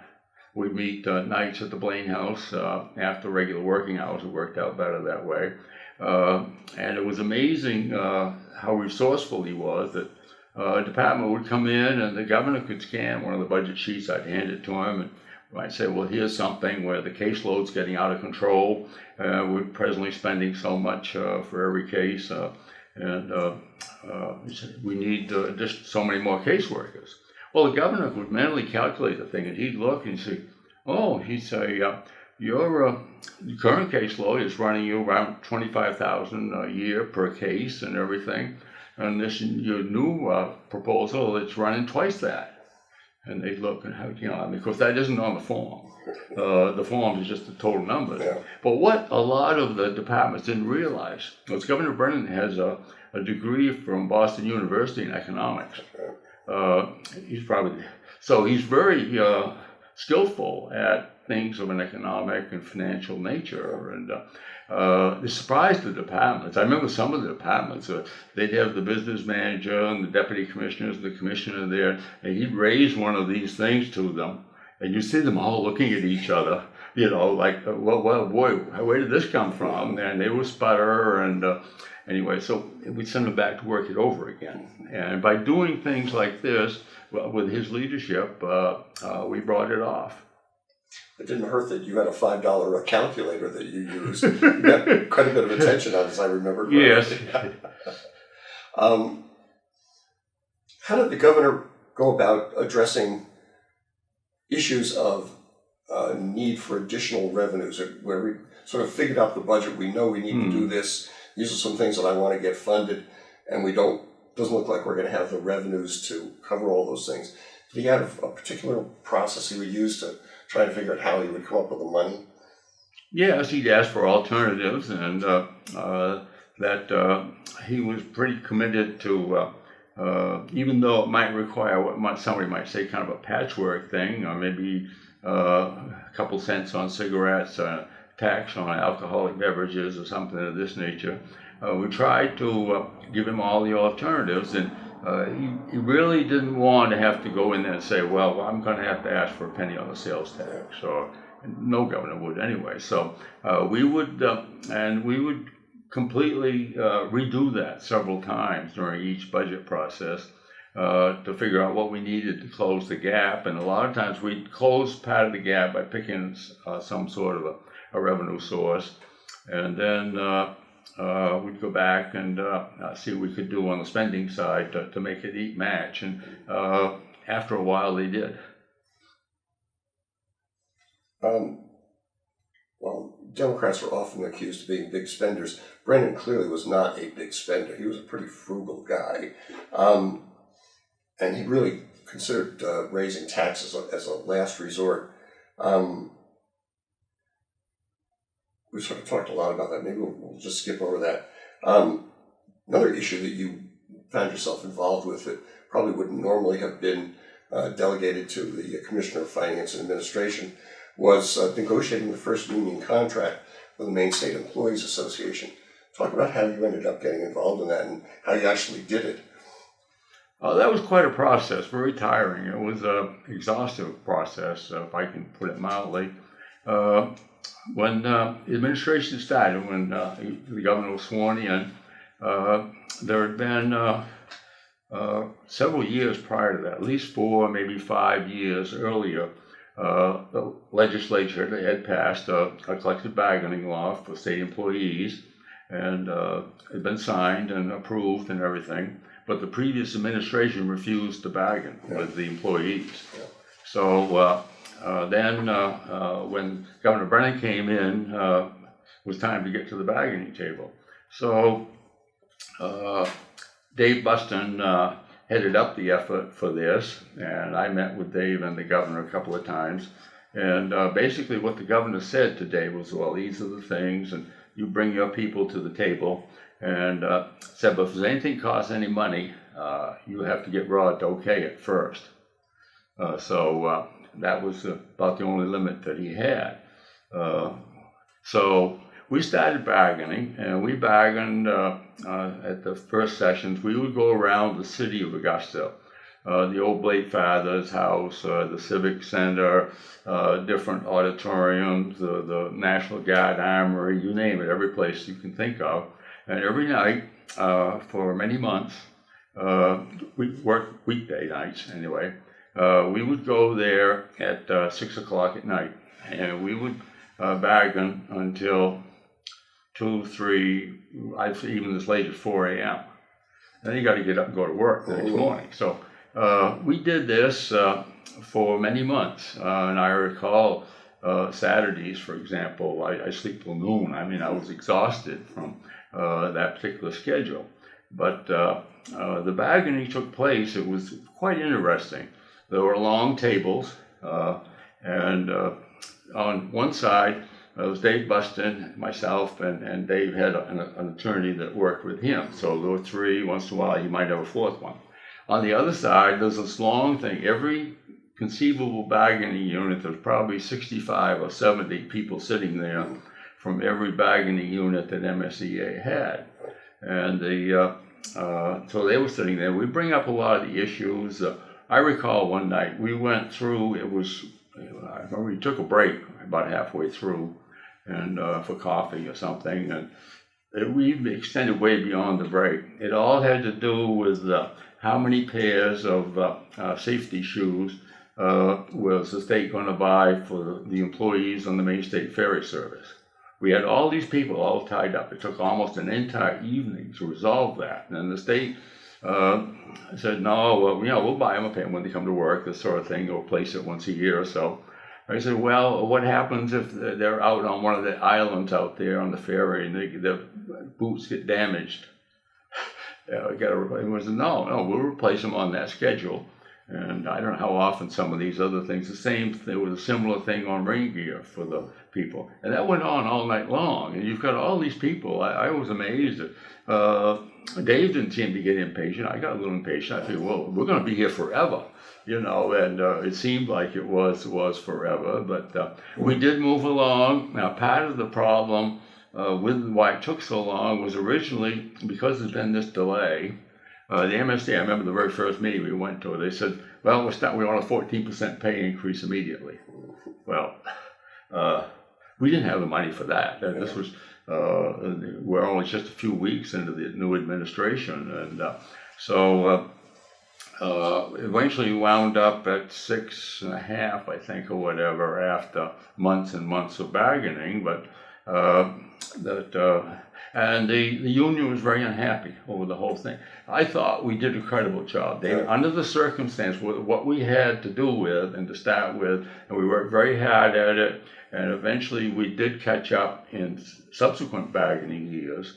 We'd meet nights at the Blaine House after regular working hours. It worked out better that way. And it was amazing how resourceful he was, that a department would come in and the governor could scan one of the budget sheets. I'd hand it to him and might say, well, here's something where the caseload's getting out of control. We're presently spending so much for every case, and we need just so many more caseworkers. Well, the governor would mentally calculate the thing, and he'd look and say, oh, he'd say, your current caseload is running you around $25,000 a year per case and everything. And this, your new proposal, it's running twice that. And they look and how, I mean, of course, that isn't on the form. The form is just the total numbers. Yeah. But what a lot of the departments didn't realize was Governor Brennan has a degree from Boston University in economics. He's very skillful at things of an economic and financial nature, and it surprised the departments. I remember some of the departments, they'd have the business manager and the deputy commissioners and the commissioner there, and he'd raise one of these things to them, and you see them all looking at each other, like, well, boy, where did this come from? And they would sputter, and anyway, so we'd send them back to work it over again. And by doing things like this, with his leadership, we brought it off. It didn't hurt that you had a $5 calculator that you used. You got quite a bit of attention on, as I remember. Yes. How did the governor go about addressing issues of need for additional revenues, where we sort of figured out the budget? We know we need to do this. These are some things that I want to get funded, and doesn't look like we're going to have the revenues to cover all those things. Did he have a particular process he would use to try and figure out how he would come up with the money? Yes, he'd ask for alternatives, and that he was pretty committed to, even though it might require what somebody might say kind of a patchwork thing, or maybe a couple cents on cigarettes, tax on alcoholic beverages or something of this nature. We tried to give him all the alternatives, and he really didn't want to have to go in there and say, well, I'm going to have to ask for a penny on the sales tax, or no governor would anyway. So we would completely redo that several times during each budget process to figure out what we needed to close the gap. And a lot of times we'd close part of the gap by picking some sort of a revenue source, and then we'd go back and see what we could do on the spending side to make it match. And after a while, they did. Well, Democrats are often accused of being big spenders. Brennan clearly was not a big spender. He was a pretty frugal guy. And he really considered raising taxes as a last resort. We sort of talked a lot about that. Maybe we'll just skip over that. Another issue that you found yourself involved with that probably wouldn't normally have been delegated to the Commissioner of Finance and Administration was negotiating the first union contract with the Maine State Employees Association. Talk about how you ended up getting involved in that and how you actually did it. That was quite a process, very tiring. It was an exhaustive process, if I can put it mildly. When the administration started, when the governor was sworn in, there had been several years prior to that, at least 4, maybe 5 years earlier, the legislature had passed a collective bargaining law for state employees, and it had been signed and approved and everything, but the previous administration refused to bargain with the employees. So then when Governor Brennan came in, it was time to get to the bargaining table. So Dave Buston headed up the effort for this, and I met with Dave and the governor a couple of times, And basically what the governor said today was, well, these are the things, and you bring your people to the table, and said, but if there's anything costs any money, you have to get Rod to okay it first. So that was about the only limit that he had. So we started bargaining, and we bargained at the first sessions. We would go around the city of Augusta, the old Blake Father's house, the Civic Center, different auditoriums, the National Guard Armory, you name it, every place you can think of. And every night, for many months, we worked weekday nights anyway, we would go there at 6 o'clock at night, and we would bargain until 2, 3, even as late as 4 a.m. Then you got to get up and go to work the next morning. So we did this for many months, and I recall Saturdays, for example, I sleep till noon. I mean, I was exhausted from that particular schedule. But the bargaining took place. It was quite interesting. There were long tables, and on one side it was Dave Buston, myself, and Dave had an attorney that worked with him. So there were 3. Once in a while, he might have a 4th one. On the other side, there's this long thing. Every conceivable bargaining unit, there's probably 65 or 70 people sitting there from every bargaining unit that MSEA had. And so they were sitting there. We bring up a lot of the issues. I recall one night we went through, I remember we took a break about halfway through and for coffee or something, and we extended way beyond the break. It all had to do with how many pairs of safety shoes was the state going to buy for the employees on the Main State Ferry Service. We had all these people all tied up. It took almost an entire evening to resolve that. And the state said, no, well, we'll buy them a pen when they come to work, this sort of thing, or place it once a year or so. I said, well, what happens if they're out on one of the islands out there on the ferry and their boots get damaged? It was, no, we'll replace them on that schedule. And I don't know how often some of these other things, there was a similar thing on rain gear for the people. And that went on all night long. And you've got all these people. I was amazed that Dave didn't seem to get impatient. I got a little impatient. I figured, well, we're going to be here forever, and it seemed like it was forever. But we did move along. Now, part of the problem with why it took so long was originally because there's been this delay. The MSD, I remember the very first meeting we went to, they said, well, we want a 14% pay increase immediately. Well, we didn't have the money for that. This was, we're only just a few weeks into the new administration. And so eventually we wound up at 6.5, I think, or whatever, after months and months of bargaining. But and the union was very unhappy over the whole thing. I thought we did a credible job. Under the circumstance, what we had to do with and to start with, and we worked very hard at it, and eventually we did catch up in subsequent bargaining years,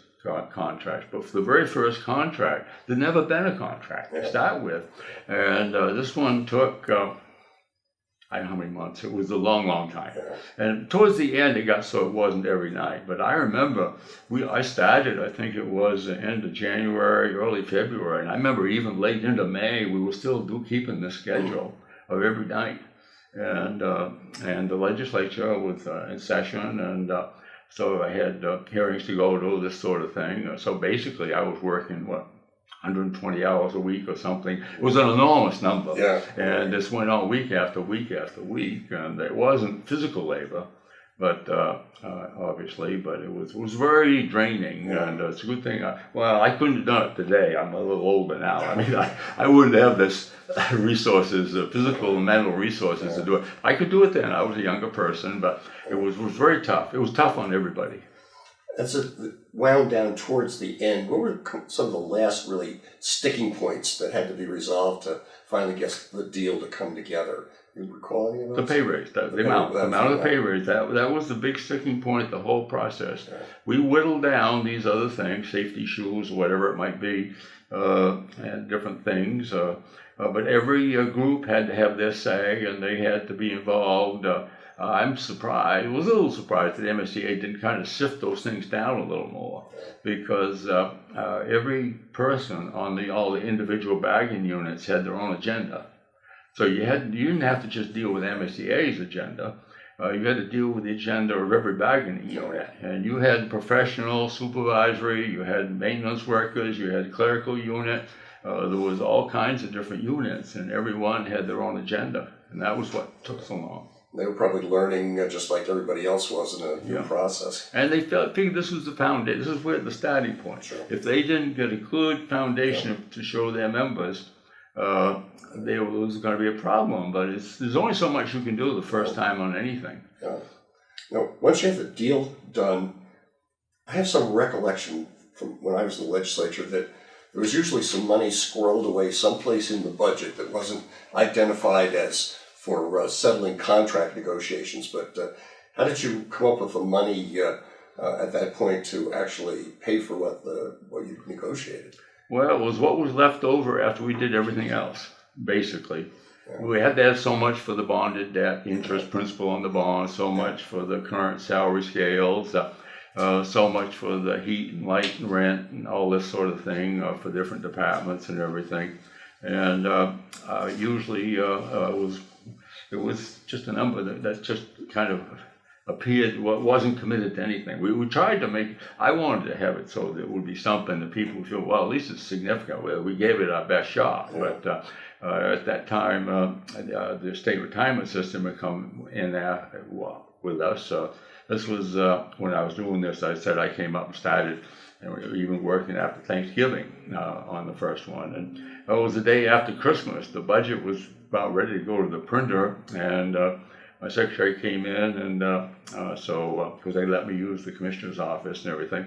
contracts. But for the very first contract, there'd never been a contract to start with. And this one took, I don't know how many months. It was a long, long time. And towards the end, it got so it wasn't every night. But I remember I started, I think it was the end of January, early February. And I remember even late into May, we were still keeping the schedule of every night. And the legislature was in session. And so I had hearings to go to, this sort of thing. So basically, I was working, 120 hours a week or something. It was an enormous number. Yeah. And this went on week after week after week. And it wasn't physical labor, but obviously, but it was very draining. Yeah. And it's a good thing. I couldn't have done it today. I'm a little older now. I mean, I wouldn't have this resources, physical and mental resources to do it. I could do it then. I was a younger person, but it was very tough. It was tough on everybody. As it wound down towards the end, what were some of the last really sticking points that had to be resolved to finally get the deal to come together? You recall any of those? The pay raise, the amount of the pay raise, that was the big sticking point, the whole process. Yeah. We whittled down these other things, safety shoes, whatever it might be, and different things. But every group had to have their say, and they had to be involved. I'm surprised, I was a little surprised that MSCA didn't kind of sift those things down a little more, because every person on all the individual bagging units had their own agenda. So you didn't have to just deal with MSCA's agenda. You had to deal with the agenda of every bagging unit. And you had professional, supervisory, you had maintenance workers, you had clerical unit. There was all kinds of different units, and everyone had their own agenda. And that was what took so long. They were probably learning just like everybody else was in a new process. And they figured this was the foundation. This is where the starting point. Sure. If they didn't get a good foundation to show their members, there was going to be a problem. But there's only so much you can do the first time on anything. Yeah. Now, once you have the deal done, I have some recollection from when I was in the legislature that there was usually some money squirreled away someplace in the budget that wasn't identified as for settling contract negotiations. But how did you come up with the money at that point to actually pay for what you negotiated? Well, it was what was left over after we did everything else, basically. Yeah. We had to have so much for the bonded debt, interest, principal on the bond, so much for the current salary scales, so much for the heat and light and rent and all this sort of thing for different departments and everything. And usually it was just a number that just kind of appeared, wasn't committed to anything. We tried to make, I wanted to have it so that it would be something that people would feel, well, at least it's significant. We gave it our best shot. Yeah. But at that time, the state retirement system had come in there with us. This was when I was doing this, I said I came up and started, and we were even working after Thanksgiving on the first one. And it was the day after Christmas. The budget was about ready to go to the printer, and my secretary came in, and because they let me use the commissioner's office and everything,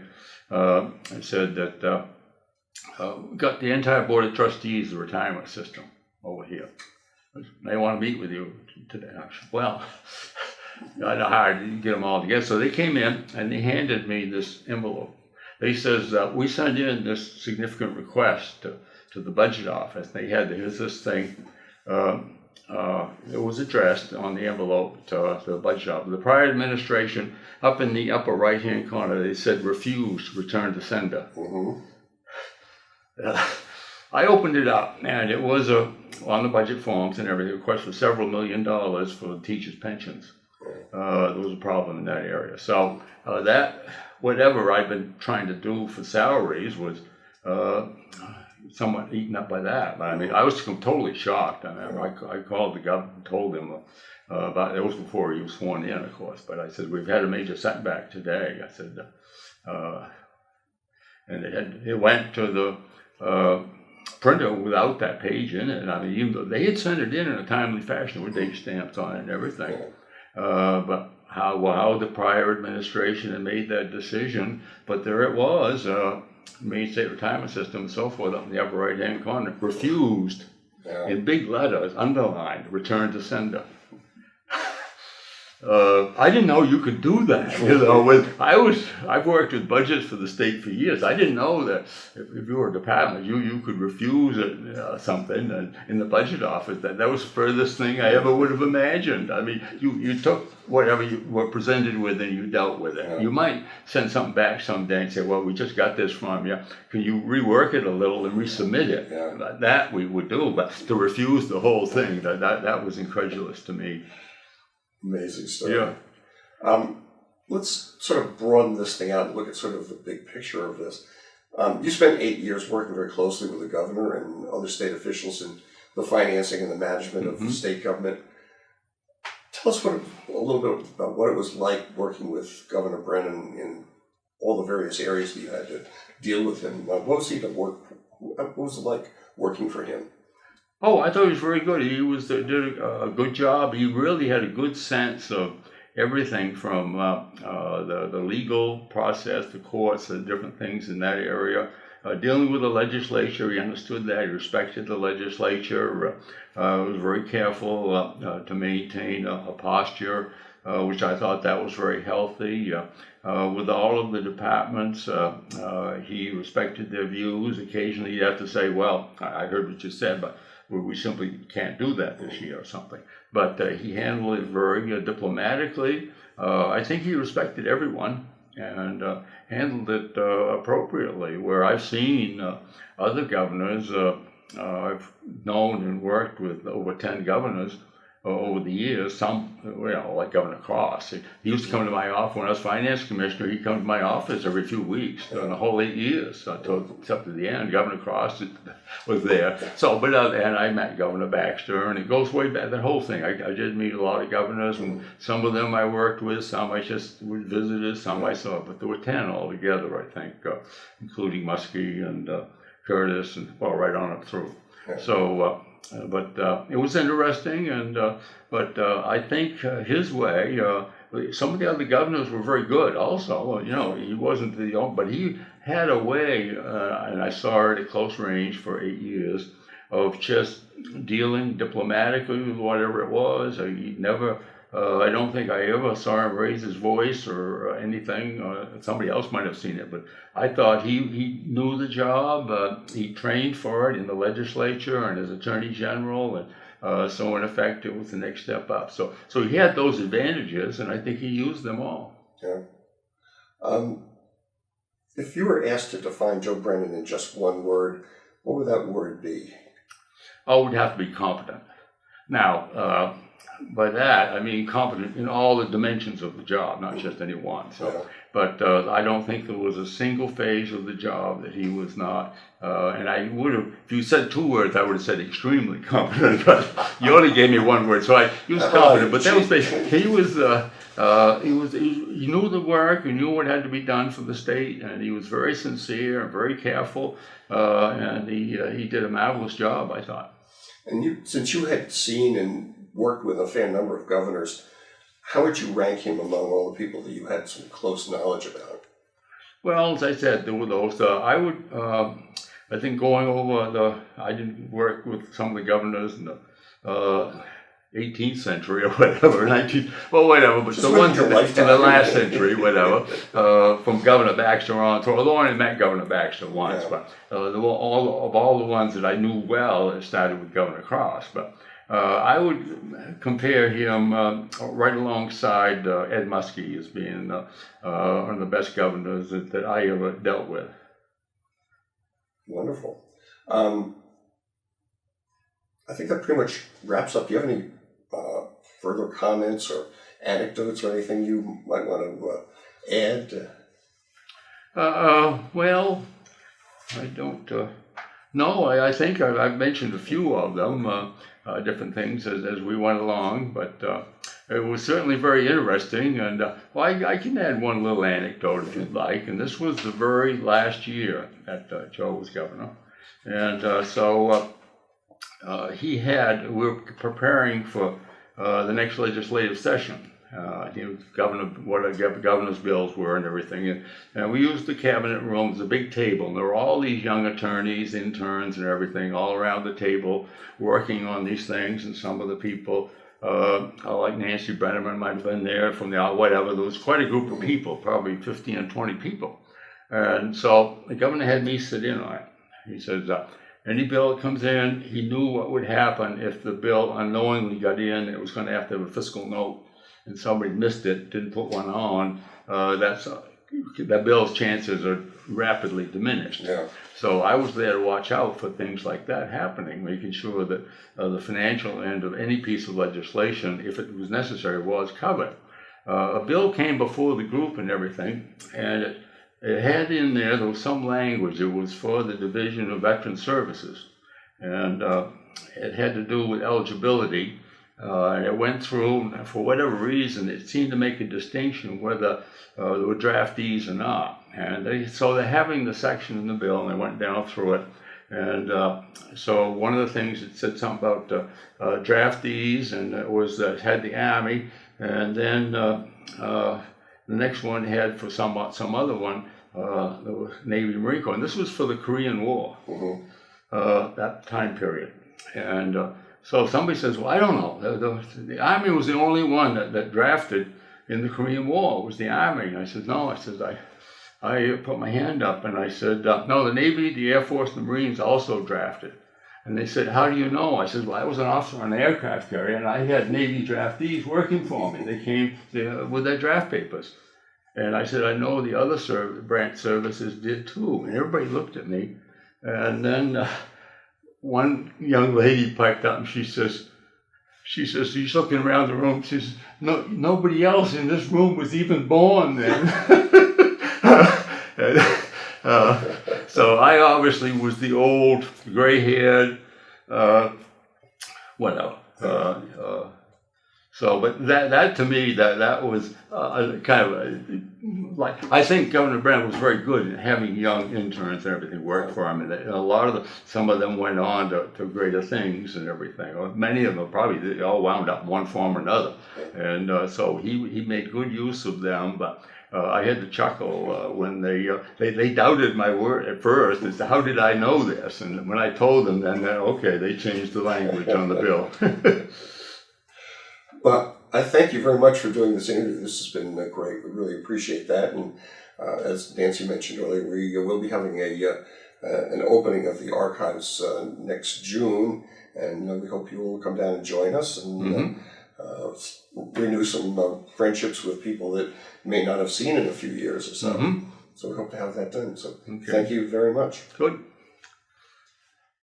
and said that we got the entire board of trustees of the retirement system over here. They want to meet with you today. I said, well, I know how to get them all together. So they came in and they handed me this envelope. They says, we sent in this significant request to the budget office. Here's this thing. It was addressed on the envelope to the budget office. The prior administration, up in the upper right-hand corner, they said refused, return to sender. Mm-hmm. I opened it up, and it was on the budget forms and everything, a request for several $1 million for teachers' pensions. There was a problem in that area. So that, whatever I've been trying to do for salaries was somewhat eaten up by that. I mean, I was totally shocked. I mean, I called the governor and told him about it. Was before he was sworn in, of course. But I said, we've had a major setback today. I said, and it went to the printer without that page in it. And I mean, even though they had sent it in a timely fashion with date stamps on it and everything. But how the prior administration had made that decision, but there it was, Maine State Retirement System and so forth up in the upper right-hand corner, refused, in big letters, underlined, return to sender. I didn't know you could do that. You know, I've worked with budgets for the state for years. I didn't know that if you were a department, you could refuse something, and in the budget office, that was the furthest thing I ever would have imagined. I mean, you took whatever you were presented with and you dealt with it. Yeah. You might send something back someday and say, well, we just got this from you. Can you rework it a little and resubmit it? Yeah. That we would do, but to refuse the whole thing, that was incredulous to me. Amazing story. Yeah. Let's sort of broaden this thing out and look at sort of the big picture of this. You spent 8 years working very closely with the governor and other state officials in the financing and the management of the state government. Tell us a little bit about what it was like working with Governor Brennan in all the various areas that you had to deal with him. What was he what was it like working for him? Oh, I thought he was very good. He did a good job. He really had a good sense of everything from the legal process, the courts, the different things in that area. Dealing with the legislature, he understood that. He respected the legislature. Was very careful to maintain a posture, which I thought that was very healthy. With all of the departments, he respected their views. Occasionally, he'd have to say, well, I heard what you said, but we simply can't do that this year or something. but he handled it very diplomatically. I think he respected everyone and handled it appropriately. Where I've seen other governors, I've known and worked with over 10 governors over the years, some, like Governor Cross. He used to come to my office when I was finance commissioner. He'd come to my office every few weeks during the whole 8 years, except at the end. Governor Cross was there. So, but and I met Governor Baxter, and it goes way back, that whole thing. I did meet a lot of governors, and some of them I worked with, some I just was visitors, some I saw, but there were 10 altogether, I think, including Muskie and Curtis, and right on up through. So, but it was interesting, and but I think his way. Some of the other governors were very good. Also, he wasn't the only, but he had a way, and I saw it at close range for 8 years, of just dealing diplomatically with whatever it was. He never. I don't think I ever saw him raise his voice or anything. Somebody else might have seen it, but I thought he knew the job. He trained for it in the legislature and as Attorney General, and so in effect, it was the next step up. So he had those advantages, and I think he used them all. Yeah. If you were asked to define Joe Brennan in just one word, what would that word be? Oh, it would have to be competent. Now, by that, I mean competent in all the dimensions of the job, not just any one. So, but I don't think there was a single phase of the job that he was not. And I would have, if you said 2 words, I would have said extremely competent. But you only gave me 1 word, so he was competent. But that was basically, he knew the work, he knew what had to be done for the state, and he was very sincere and very careful, and he did a marvelous job, I thought. And since you had seen and worked with a fair number of governors, how would you rank him among all the people that you had some close knowledge about? Well, as I said, there were those. I would, I think going over I didn't work with some of the governors in the 18th century or whatever, 19th, well, whatever, but the ones in the last century, whatever, from Governor Baxter on through, although I only met Governor Baxter once, but all the ones that I knew well, it started with Governor Cross, but I would compare him right alongside Ed Muskie as being one of the best governors that I ever dealt with. Wonderful. I think that pretty much wraps up. Do you have any further comments or anecdotes or anything you might want to add? Well, I don't. No, I think I've mentioned a few of them, different things as we went along, but it was certainly very interesting. And I can add one little anecdote if you'd like. And this was the very last year that Joe was governor. And we were preparing for the next legislative session. What the governor's bills were and everything. And we used the cabinet room as a big table. And there were all these young attorneys, interns, and everything all around the table working on these things. And some of the people, like Nancy Brenneman might have been there from whatever. There was quite a group of people, probably 15 and 20 people. And so the governor had me sit in on it. He says, any bill that comes in, he knew what would happen if the bill unknowingly got in. It was going to have a fiscal note. And somebody missed it, didn't put one on, that bill's chances are rapidly diminished. Yeah. So I was there to watch out for things like that happening, making sure that the financial end of any piece of legislation, if it was necessary, was covered. A bill came before the group and everything, and it had in there was some language. It was for the Division of Veteran Services, and it had to do with eligibility. It went through, for whatever reason, it seemed to make a distinction whether there were draftees or not. And so they're having the section in the bill, and they went down through it. And so one of the things, it said something about draftees, and it had the Army, and then the next one had for some other one, the Navy Marine Corps. And this was for the Korean War, that time period. And so somebody says, well, I don't know. The Army was the only one that drafted in the Korean War. It was the Army. And I said, no. I said, I put my hand up and I said, no, the Navy, the Air Force, and the Marines also drafted. And they said, how do you know? I said, well, I was an officer on an aircraft carrier, and I had Navy draftees working for me. They came with their draft papers. And I said, I know the other branch services did too. And everybody looked at me. And then one young lady piped up and she says, she's looking around the room, she says, no, nobody else in this room was even born then. So I obviously was the old, gray-haired, whatever. So, but that to me, that was kind of like, I think Governor Brennan was very good at having young interns and everything work for him, and some of them went on to greater things and everything. Or many of them they all wound up in one form or another, and so he made good use of them. But I had to chuckle when they doubted my word at first as to how did I know this, and when I told them, then okay, they changed the language on the bill. Well, I thank you very much for doing this interview. This has been great. We really appreciate that. And as Nancy mentioned earlier, we will be having an opening of the archives next June, and we hope you will come down and join us and renew some friendships with people that you may not have seen in a few years or so. So we hope to have that done. So thank you very much. Good.